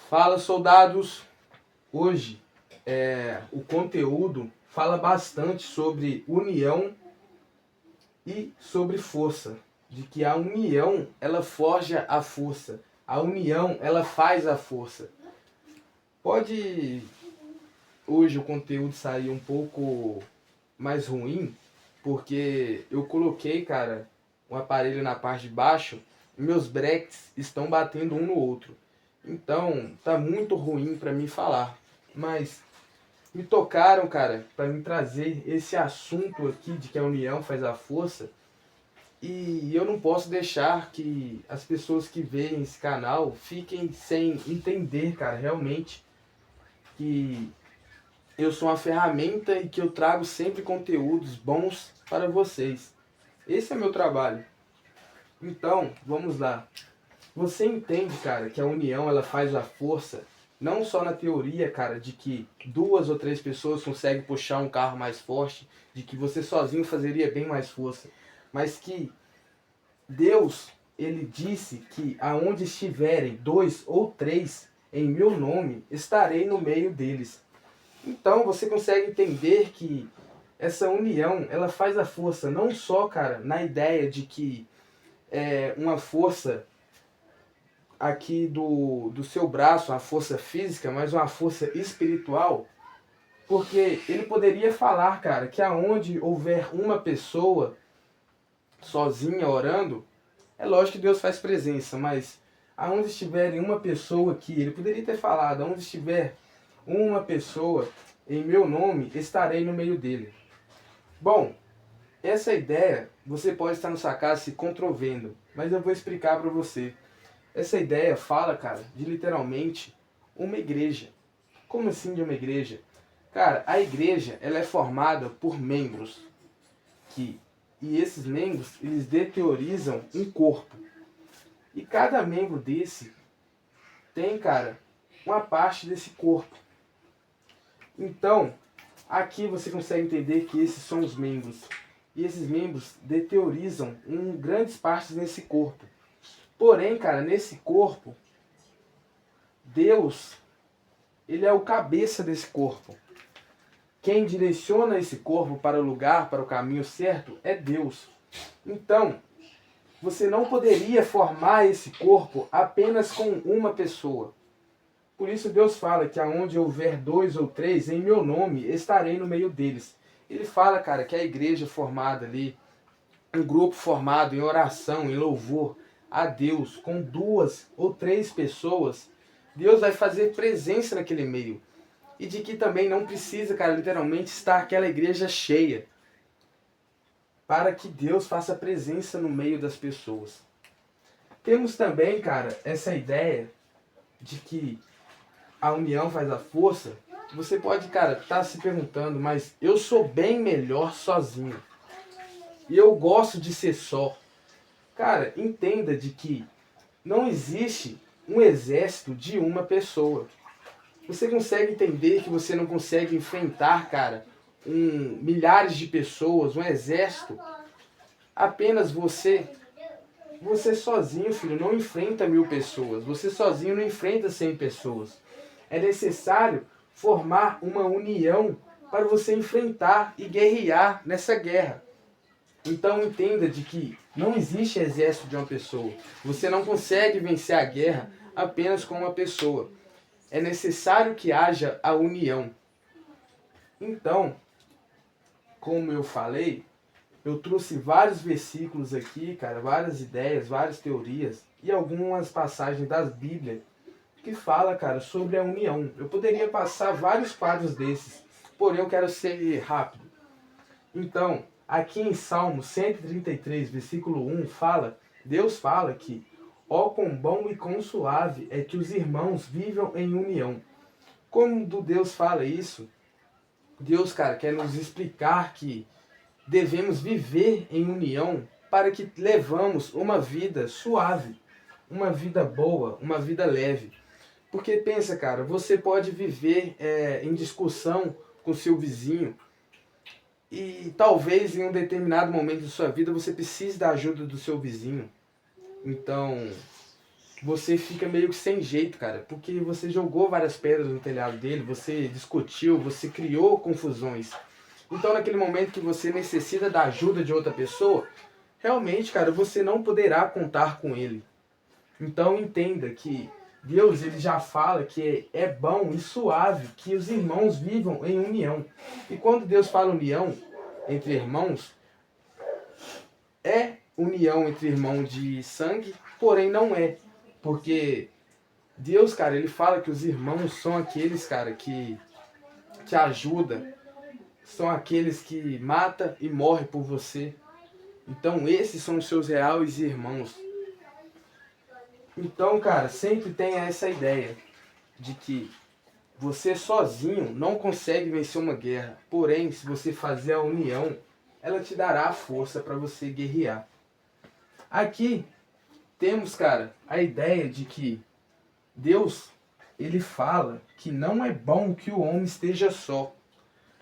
Fala, soldados! Hoje o conteúdo fala bastante sobre união e sobre força. De que a união, ela forja a força. A união, ela faz a força. Pode hoje o conteúdo sair um pouco mais ruim, porque eu coloquei, cara, um aparelho na parte de baixo e meus breaks estão batendo um no outro. Então, tá muito ruim para mim falar. Mas me tocaram, cara, para me trazer esse assunto aqui de que a união faz a força. E eu não posso deixar que as pessoas que veem esse canal fiquem sem entender, cara, realmente que eu sou uma ferramenta e que eu trago sempre conteúdos bons para vocês. Esse é meu trabalho. Então, vamos lá. Você entende, cara, que a união ela faz a força, não só na teoria, cara, de que duas ou três pessoas conseguem puxar um carro mais forte, de que você sozinho fazeria bem mais força, mas que Deus, ele disse que aonde estiverem dois ou três em meu nome, estarei no meio deles. Então você consegue entender que essa união, ela faz a força, não só, cara, na ideia de que é uma força aqui do seu braço, uma força física, mas uma força espiritual, porque ele poderia falar, cara, que aonde houver uma pessoa sozinha orando, é lógico que Deus faz presença, mas aonde estiver uma pessoa aqui, ele poderia ter falado, aonde estiver uma pessoa em meu nome, estarei no meio dele. Bom, essa ideia você pode estar na sua casa se controvendo, mas eu vou explicar para você. Essa ideia fala, cara, de literalmente uma igreja. Como assim de uma igreja? Cara, a igreja ela é formada por membros e esses membros eles deteriorizam um corpo. E cada membro desse tem, cara, uma parte desse corpo. Então, aqui você consegue entender que esses são os membros. E esses membros deteriorizam grandes partes nesse corpo. Porém, cara, nesse corpo, Deus, ele é o cabeça desse corpo. Quem direciona esse corpo para o lugar, para o caminho certo, é Deus. Então, você não poderia formar esse corpo apenas com uma pessoa. Por isso Deus fala que aonde houver dois ou três, em meu nome, estarei no meio deles. Ele fala, cara, que a igreja formada ali, um grupo formado em oração, em louvor a Deus, com duas ou três pessoas, Deus vai fazer presença naquele meio. E de que também não precisa, cara, literalmente estar aquela igreja cheia, para que Deus faça presença no meio das pessoas. Temos também, cara, essa ideia de que a união faz a força. Você pode, cara, estar se perguntando, mas eu sou bem melhor sozinho. E eu gosto de ser só. Cara, entenda de que não existe um exército de uma pessoa. Você consegue entender que você não consegue enfrentar, cara, milhares de pessoas, um exército? Apenas você. Você sozinho, filho, não enfrenta 1000 pessoas. Você sozinho não enfrenta 100 pessoas. É necessário formar uma união para você enfrentar e guerrear nessa guerra. Então entenda de que não existe exército de uma pessoa. Você não consegue vencer a guerra apenas com uma pessoa. É necessário que haja a união. Então, como eu falei, eu trouxe vários versículos aqui, cara, várias ideias, várias teorias e algumas passagens das Bíblias que fala, cara, sobre a união. Eu poderia passar vários quadros desses, porém eu quero ser rápido. Então, aqui em Salmo 133, versículo 1, Deus fala que ó quão bom e quão suave é que os irmãos vivam em união. Como Deus fala isso, Deus, cara, quer nos explicar que devemos viver em união para que levamos uma vida suave, uma vida boa, uma vida leve. Porque pensa, cara, você pode viver em discussão com seu vizinho e talvez em um determinado momento da sua vida você precise da ajuda do seu vizinho. Então, você fica meio que sem jeito, cara, porque você jogou várias pedras no telhado dele, você discutiu, você criou confusões. Então, naquele momento que você necessita da ajuda de outra pessoa, realmente, cara, você não poderá contar com ele. Então, entenda que Deus, ele já fala que é bom e suave que os irmãos vivam em união. E quando Deus fala união entre irmãos, é união entre irmãos de sangue, porém não é. Porque Deus, cara, ele fala que os irmãos são aqueles, cara, que te ajudam, são aqueles que matam e morrem por você. Então esses são os seus reais irmãos. Então, cara, sempre tenha essa ideia de que você sozinho não consegue vencer uma guerra. Porém, se você fazer a união, ela te dará a força para você guerrear. Aqui temos, cara, a ideia de que Deus, ele fala que não é bom que o homem esteja só.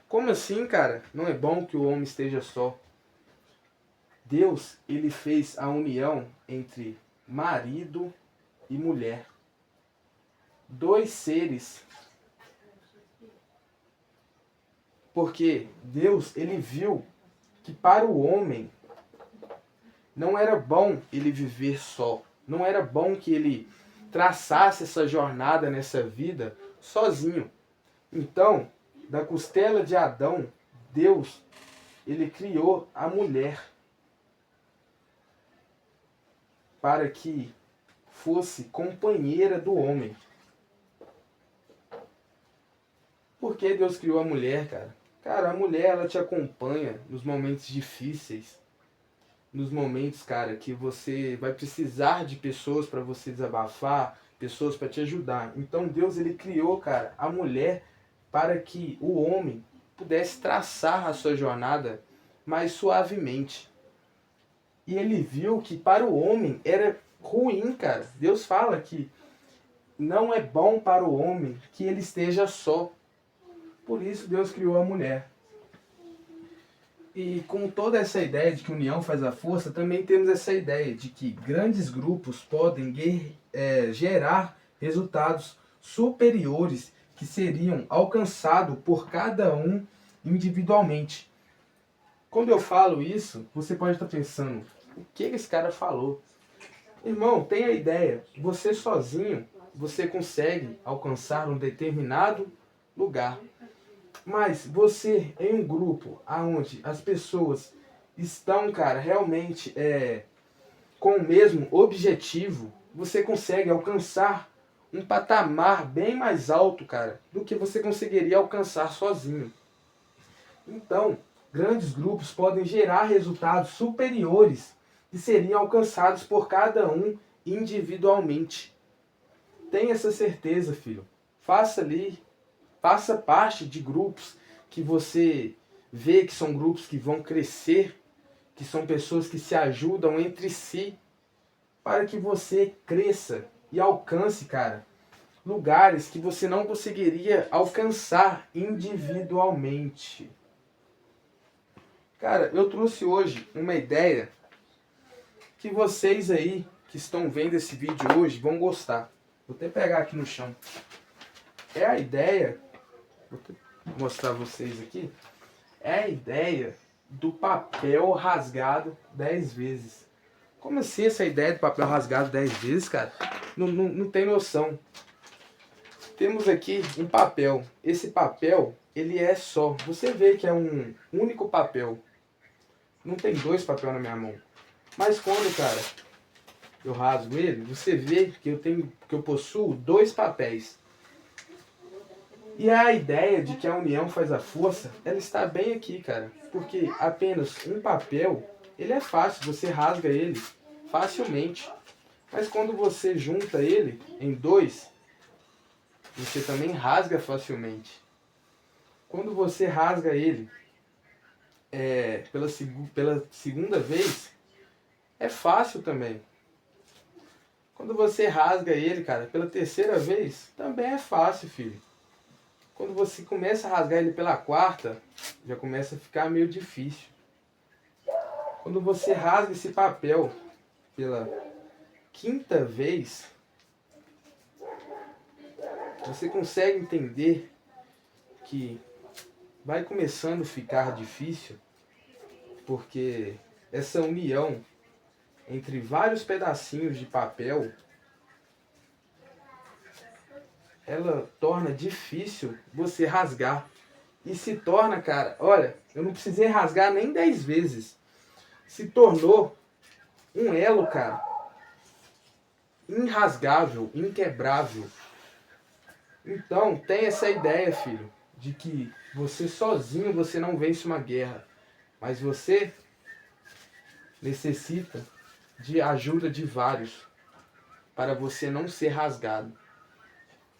Como assim, cara? Não é bom que o homem esteja só. Deus, ele fez a união entre marido e mulher. Dois seres. Porque Deus, ele viu que para o homem não era bom ele viver só. Não era bom que ele traçasse essa jornada nessa vida sozinho. Então, da costela de Adão, Deus, ele criou a mulher para que fosse companheira do homem. Por que Deus criou a mulher, cara? Cara, a mulher, ela te acompanha nos momentos difíceis. Nos momentos, cara, que você vai precisar de pessoas para você desabafar, pessoas para te ajudar. Então Deus, ele criou, cara, a mulher para que o homem pudesse traçar a sua jornada mais suavemente. E ele viu que para o homem era ruim, cara. Deus fala que não é bom para o homem que ele esteja só. Por isso Deus criou a mulher. E com toda essa ideia de que união faz a força, também temos essa ideia de que grandes grupos podem gerar resultados superiores que seriam alcançados por cada um individualmente. Quando eu falo isso, você pode estar pensando, o que esse cara falou? Irmão, tenha a ideia, você sozinho, você consegue alcançar um determinado lugar. Mas você em um grupo onde as pessoas estão, cara, realmente com o mesmo objetivo, você consegue alcançar um patamar bem mais alto, cara, do que você conseguiria alcançar sozinho. Então, grandes grupos podem gerar resultados superiores que seriam alcançados por cada um individualmente. Tenha essa certeza, filho. Faça parte de grupos que você vê que são grupos que vão crescer, que são pessoas que se ajudam entre si, para que você cresça e alcance, cara, lugares que você não conseguiria alcançar individualmente. Cara, eu trouxe hoje uma ideia que vocês aí que estão vendo esse vídeo hoje vão gostar. Vou até pegar aqui no chão. É a ideia, vou mostrar a vocês aqui, é a ideia do papel rasgado 10 vezes. Como assim essa ideia do papel rasgado 10 vezes, cara? Não tem noção. Temos aqui um papel. Esse papel, ele é só. Você vê que é um único papel. Não tem dois papéis na minha mão. Mas quando, cara, eu rasgo ele, você vê que eu possuo dois papéis. E a ideia de que a união faz a força, ela está bem aqui, cara. Porque apenas um papel, ele é fácil, você rasga ele facilmente. Mas quando você junta ele em dois, você também rasga facilmente. Quando você rasga ele pela segunda vez, é fácil também. Quando você rasga ele, cara, pela terceira vez, também é fácil, filho. Quando você começa a rasgar ele pela quarta, já começa a ficar meio difícil. Quando você rasga esse papel pela quinta vez, Você consegue entender que vai começando a ficar difícil porque essa união entre vários pedacinhos de papel, ela torna difícil você rasgar. E se torna, cara, olha, eu não precisei rasgar nem 10 vezes. Se tornou um elo, cara, irrasgável, inquebrável. Então, tem essa ideia, filho, de que você sozinho você não vence uma guerra, mas você necessita de ajuda de vários para você não ser rasgado.